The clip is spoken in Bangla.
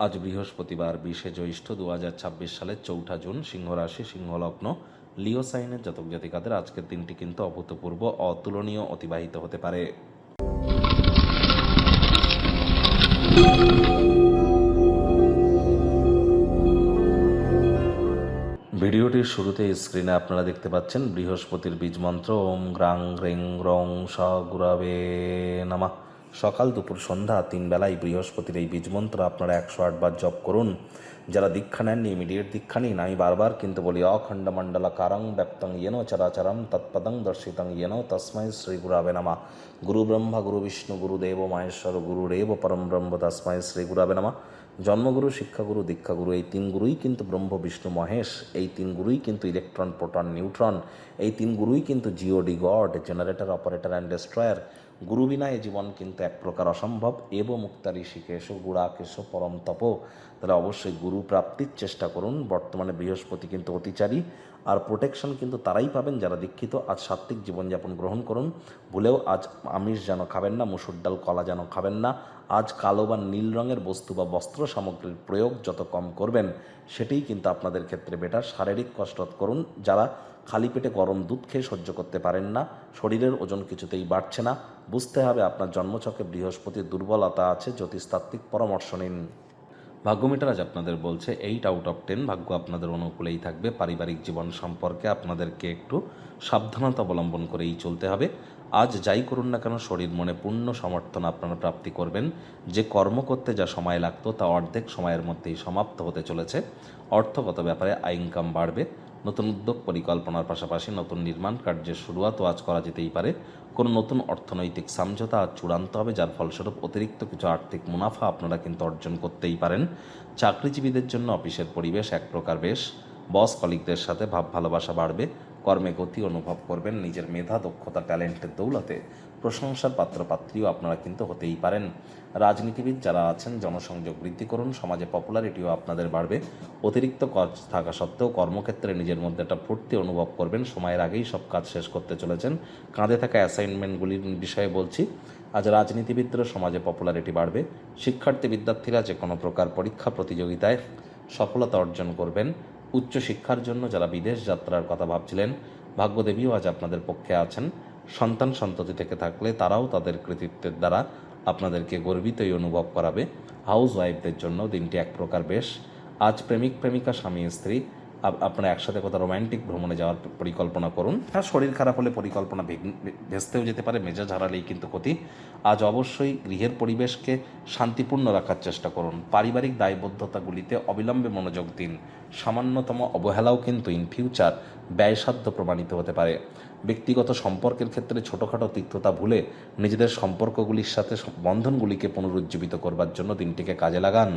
আজ বৃহস্পতিবার 20শে জ্যৈষ্ঠ 2026 সালের 4ঠা জুন। সিংহ রাশি, সিংহ লগ্ন, লিও সাইনের জাতক জাতিকাদের আজকের দিনটি কিন্তু অভূতপূর্ব, অতুলনীয় অতিবাহিত হতে পারে। ভিডিওটির শুরুতে স্ক্রিনে আপনারা দেখতে পাচ্ছেন বৃহস্পতির বীজ মন্ত্র ওম গ্রাং গ্রেং রং স গুরাবে নামা। সকাল দুপুর সন্ধ্যা 3 বেলায় বৃহস্পতির এই বীজ মন্ত্র আপনারা 108 বার জপ করুন। যারা দীক্ষা নেননি, ইমিডিয়েট দীক্ষা নিন। আমি বারবার কিন্তু বলি, অখণ্ড মণ্ডলা কারং ব্যাপ্তং ইয়েন চরাচরম তৎপদং দর্শিতং ইয়েন তস্মৈ শ্রী গুরাবে নামা। গুরু ব্রহ্মা গুরু বিষ্ণু গুরুদেব মহেশ্বর গুরুরেব পরম ব্রহ্ম তস্মৈ শ্রী গুরাবে নামা। জন্মগুরু, শিক্ষাগুরু, দীক্ষাগুরু, এই 3 গুরুই কিন্তু ব্রহ্ম বিষ্ণু মহেশ। এই 3 গুরুই কিন্তু ইলেকট্রন, প্রোটন, নিউট্রন। এই 3 গুরুই কিন্তু GOD, God, generator, operator and destroyer. গুরু বিনা এই জীবন কিন্তু এক প্রকার অসম্ভব। এব মুক্তা ঋষিকেশ গুড়াকেশ পরম তপ। তাহলে অবশ্যই গুরু প্রাপ্তির চেষ্টা করুন। বর্তমানে বৃহস্পতি কিন্তু অতিচারী, আর প্রোটেকশন কিন্তু তারাই পাবেন যারা দীক্ষিত। আজ সাত্ত্বিক জীবনযাপন গ্রহণ করুন। ভুলেও আজ আমিষ যেন খাবেন না, মুসুর ডাল, কলা যেন খাবেন না। আজ কালো বা নীল রঙের বস্তু বা বস্ত্র সামগ্রীর প্রয়োগ যত কম করবেন সেটাই কিন্তু আপনাদের ক্ষেত্রে বেটার। শারীরিক কসরত করুন। যারা খালি পেটে গরম দুধ খেয়ে সহ্য করতে পারেন না, শরীরের ওজন কিছুতেই বাড়ছে না, বুঝতে হবে আপনার জন্মছকে বৃহস্পতির দুর্বলতা আছে। জ্যোতিষতাত্ত্বিক পরামর্শ নিন। ভাগ্যমিটার আজ আপনাদের বলছে 8 আউট অফ 10 ভাগ্য আপনাদের অনুকূলেই থাকবে। পারিবারিক জীবন সম্পর্কে আপনাদেরকে একটু সাবধানতা অবলম্বন করেই চলতে হবে। আজ যাই করুন না কেন, শরীর মনে পূর্ণ সমর্থন আপনারা প্রাপ্তি করবেন। যে কর্ম করতে যা সময় লাগতো তা অর্ধেক সময়ের মধ্যেই সমাপ্ত হতে চলেছে। অর্থগত ব্যাপারে ইনকাম বাড়বে। নতুন উদ্যোগ পরিকল্পনার পাশাপাশি নতুন নির্মাণ কার্যের শুরুয়াতও আজ করা যেতেই পারে। কোনো নতুন অর্থনৈতিক সমঝোতা আজ চূড়ান্ত হবে, যার ফলস্বরূপ অতিরিক্ত কিছু আর্থিক মুনাফা আপনারা কিন্তু অর্জন করতেই পারেন। চাকরিজীবীদের জন্য অফিসের পরিবেশ এক প্রকার বেশ। বস কলিগদের সাথে ভাব ভালোবাসা বাড়বে। কর্মে গতি অনুভব করবেন। নিজের মেধা, দক্ষতা, ট্যালেন্টের দৌলতে প্রশংসার পাত্রপাত্রীও আপনারা কিন্তু হতেই পারেন। রাজনীতিবিদ যারা আছেন, জনসংযোগ বৃদ্ধি করুন। সমাজে পপুলারিটিও আপনাদের বাড়বে। অতিরিক্ত কাজ থাকা সত্ত্বেও কর্মক্ষেত্রে নিজের মধ্যে একটা ফুর্তি অনুভব করবেন। সময়ের আগেই সব কাজ শেষ করতে চলেছেন। কাঁধে থাকা অ্যাসাইনমেন্টগুলির বিষয়ে বলছি। আজ রাজনীতিবিদরা সমাজে পপুলারিটি বাড়বে। শিক্ষার্থী বিদ্যার্থীরা যে কোনো প্রকার পরীক্ষা প্রতিযোগিতায় সফলতা অর্জন করবেন। উচ্চশিক্ষার জন্য যারা বিদেশ যাত্রার কথা ভাবছিলেন, ভাগ্যদেবীও আজ আপনাদের পক্ষে আছেন। সন্তান সন্ততি থেকে থাকলে তারাও তাদের কৃতিত্বের দ্বারা আপনাদেরকে গর্বিতই অনুভব করাবে। হাউস ওয়াইফদের জন্য দিনটি এক প্রকার বেশ। আজ প্রেমিক প্রেমিকা, স্বামী স্ত্রী আপনারা একসাথে কোথাও রোম্যান্টিক ভ্রমণে যাওয়ার পরিকল্পনা করুন। হ্যাঁ, শরীর খারাপ হলে পরিকল্পনা ভেস্তেও যেতে পারে। মেজাজ হারালেই কিন্তু ক্ষতি। আজ অবশ্যই গৃহের পরিবেশকে শান্তিপূর্ণ রাখার চেষ্টা করুন। পারিবারিক দায়বদ্ধতাগুলিতে অবিলম্বে মনোযোগ দিন। সামান্যতম অবহেলাও কিন্তু ইন ফিউচার ব্যয়সাধ্য প্রমাণিত হতে পারে। ব্যক্তিগত সম্পর্কের ক্ষেত্রে ছোটোখাটো তিক্ততা ভুলে নিজেদের সম্পর্কগুলির সাথে বন্ধনগুলিকে পুনরুজ্জীবিত করবার জন্য দিনটিকে কাজে লাগান।